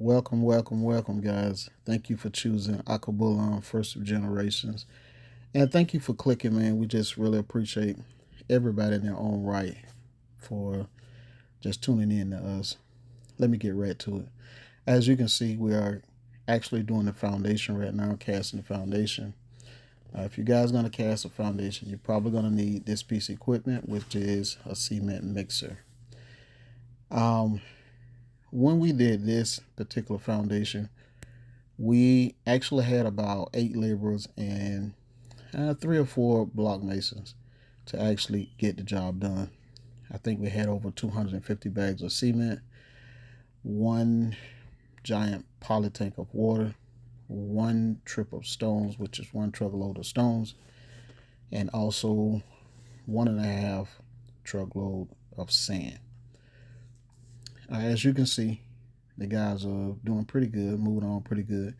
Welcome, guys. Thank you for choosing Akabulan First of Generations. And thank you for clicking, man. We just really appreciate everybody in their own right for just tuning in to us. Let me get right to it. As you can see, we are actually doing the foundation right now, casting the foundation. If you guys are going to cast a foundation, you're probably going to need this piece of equipment, which is a cement mixer. Um, when we did this particular foundation, we actually had about 8 laborers and 3 or 4 block masons to actually get the job done. I think we had over 250 bags of cement, one giant poly tank of water, one trip of stones, which is one truckload of stones, and also 1.5 truckload of sand. As you can see, the guys are doing pretty good, moving on pretty good.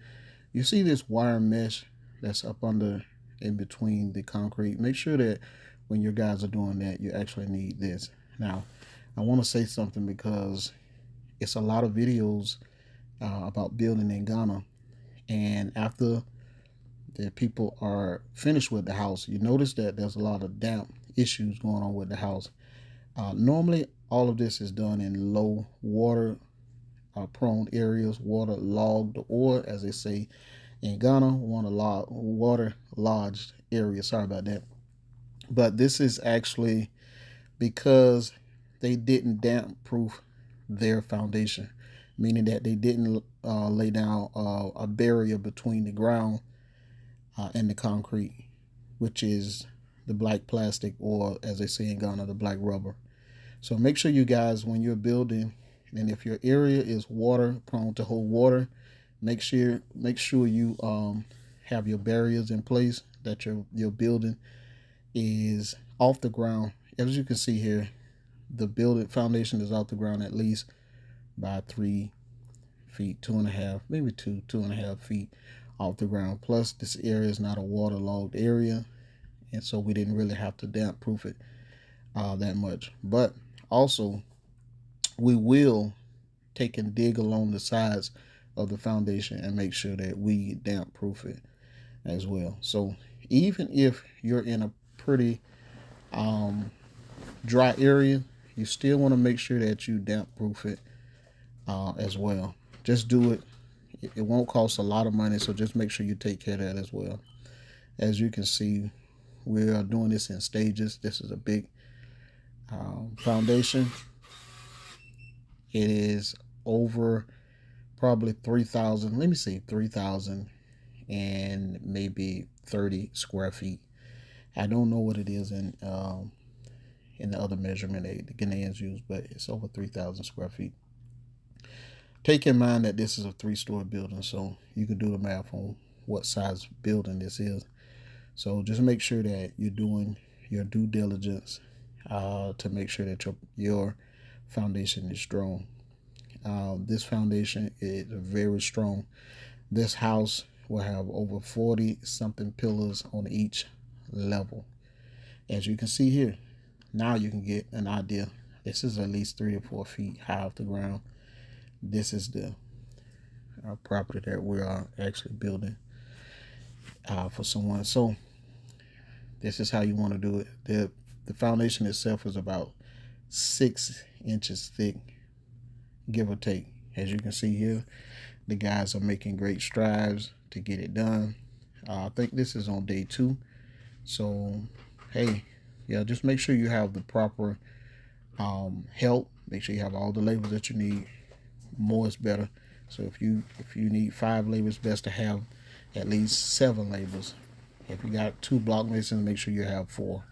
You see this wire mesh that's up under in between the concrete. Make sure that when your guys are doing that, you actually need this. Now, I want to say something because it's a lot of videos about building in Ghana, and after the people are finished with the house, you notice that there's a lot of damp issues going on with the house. Normally, all of this is done in low water prone areas, water logged, or as they say in Ghana, water lodged areas. Sorry about that. But this is actually because they didn't damp proof their foundation, meaning that they didn't lay down a barrier between the ground and the concrete, which is the black plastic, or as they say in Ghana, the black rubber. So make sure you guys, when you're building, and if your area is water prone to hold water, make sure you have your barriers in place, that your building is off the ground. As you can see here, the building foundation is off the ground at least by 3 feet, 2.5, maybe 2.5 feet off the ground. Plus, this area is not a waterlogged area, and so we didn't really have to damp proof it that much. But also, we will take and dig along the sides of the foundation and make sure that we damp proof it as well. So even if you're in a pretty dry area, you still want to make sure that you damp proof it as well. Just do it. It won't cost a lot of money, so just make sure you take care of that as well. As you can see, we are doing this in stages. This is a big foundation. It is over probably 3,000. Let me see, 3,000 and maybe 30 square feet. I don't know what it is in the other measurement the Ghanaians use, but it's over 3,000 square feet. Take in mind that this is a 3-story building, so you can do the math on what size building this is. So just make sure that you're doing your due diligence to make sure that your foundation is strong. This foundation is very strong. This house will have over 40 something pillars on each level. As you can see here, now you can get an idea. This is at least 3 or 4 feet high off the ground. This is the property that we are actually building for someone. So this is how you want to do it. The foundation itself is about 6 inches thick, give or take. As you can see here, the guys are making great strides to get it done. I think this is on day 2. So, hey, yeah, just make sure you have the proper help. Make sure you have all the labels that you need. More is better. So if you need 5 labels, best to have at least 7 labels. If you got 2 block masons, make sure you have 4.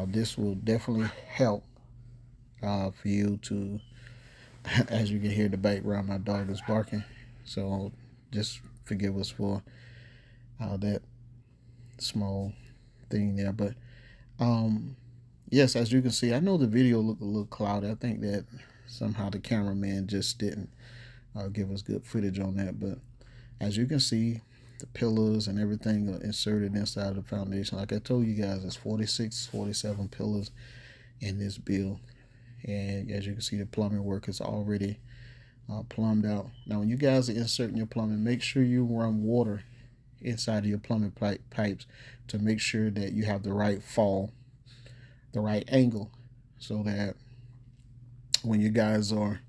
This will definitely help for you to, as you can hear in the background, my dog is barking. So just forgive us for that small thing there. But yes, as you can see, I know the video looked a little cloudy. I think that somehow the cameraman just didn't give us good footage on that. But as you can see, the pillars and everything are inserted inside of the foundation. Like I told you guys, it's 46, 47 pillars in this build. And as you can see, the plumbing work is already plumbed out. Now, when you guys are inserting your plumbing, make sure you run water inside of your plumbing pipes to make sure that you have the right fall, the right angle, so that when you guys are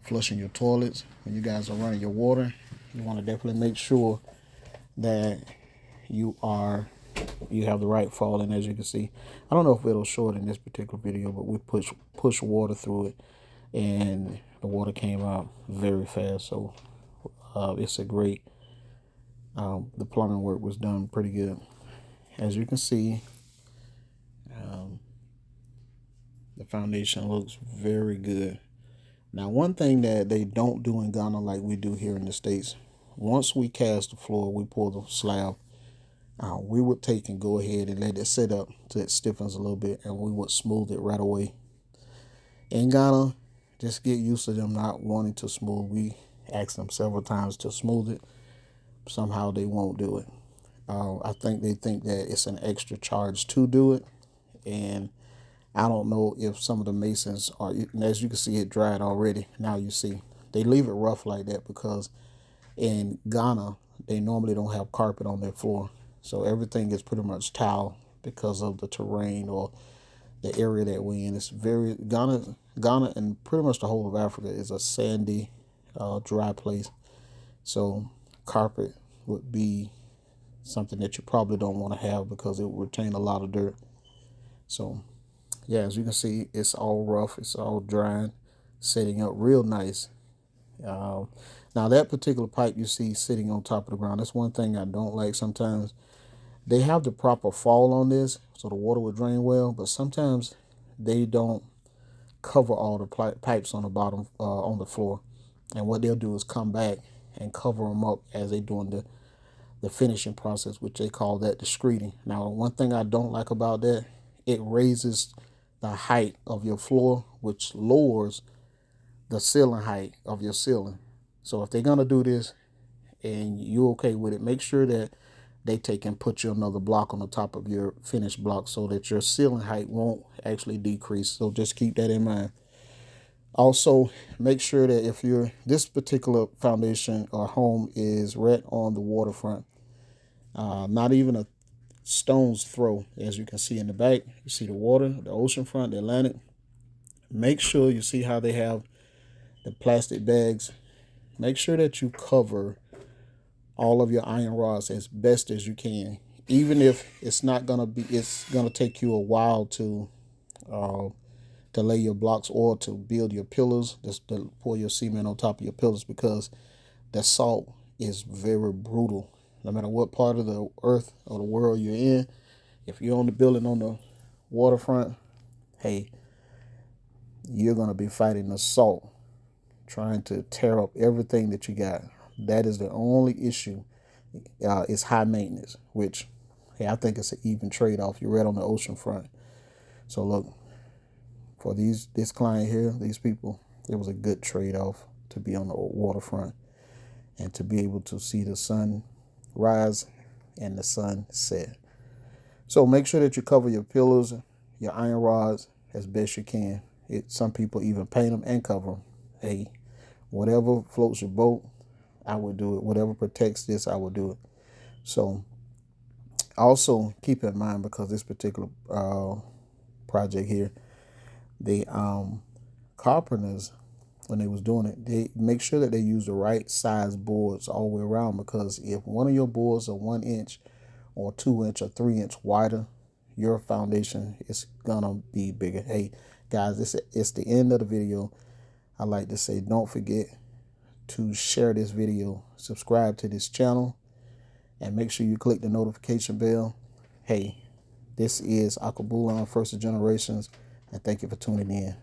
flushing your toilets, when you guys are running your water, you want to definitely make sure that you have the right fall. And as you can see, I don't know if it'll show it in this particular video, but we push water through it, and the water came out very fast. So it's a great. The plumbing work was done pretty good. As you can see, um, the foundation looks very good. Now, one thing that they don't do in Ghana like we do here in the States, once we cast the floor, we pour the slab, we would take and go ahead and let it sit up till it stiffens a little bit, and we would smooth it right away. In Ghana, just get used to them not wanting to smooth. We asked them several times to smooth it. Somehow they won't do it. I think they think that it's an extra charge to do it, and I don't know if some of the masons are, as you can see, it dried already. Now you see, they leave it rough like that because in Ghana, they normally don't have carpet on their floor. So everything is pretty much tile because of the terrain or the area that we're in. It's very, Ghana and pretty much the whole of Africa is a sandy, dry place. So carpet would be something that you probably don't want to have because it will retain a lot of dirt. So yeah, as you can see, it's all rough, it's all drying, setting up real nice. Now that particular pipe you see sitting on top of the ground, that's one thing I don't like. Sometimes they have the proper fall on this so the water will drain well, but sometimes they don't cover all the pipes on the bottom, on the floor. And what they'll do is come back and cover them up as they're doing the finishing process, which they call that the screeding. Now, one thing I don't like about that, it raises the height of your floor, which lowers the ceiling height of your ceiling. So if they're gonna do this and you're okay with it, make sure that they take and put you another block on the top of your finished block so that your ceiling height won't actually decrease. So just keep that in mind. Also, make sure that if this particular foundation or home is right on the waterfront, not even a stone's throw, as you can see in the back, you see the water, the ocean front, the Atlantic. Make sure you see how they have the plastic bags. Make sure that you cover all of your iron rods as best as you can, even if it's not gonna be. It's gonna take you a while to lay your blocks or to build your pillars. Just to pour your cement on top of your pillars because the salt is very brutal. No matter what part of the earth or the world you're in, if you're on the building on the waterfront, hey, you're gonna be fighting the salt, trying to tear up everything that you got. That is the only issue. It's high maintenance, which, hey, I think it's an even trade-off. You're right on the ocean front. So look, for this client here, these people, it was a good trade-off to be on the waterfront and to be able to see the sun rise and the sun set. So make sure that you cover your pillars, your iron rods as best you can. Some people even paint them and cover them. Hey, whatever floats your boat, I would do it. Whatever protects this, I would do it. So also keep in mind, because this particular project here, the carpenters, when they was doing it, they make sure that they use the right size boards all the way around, because if one of your boards are 1 inch or 2 inch or 3 inch wider, your foundation is gonna be bigger. Hey guys, it's the end of the video. I like to say, don't forget to share this video, subscribe to this channel, and make sure you click the notification bell. Hey, this is Akabulon First Generations, and thank you for tuning in.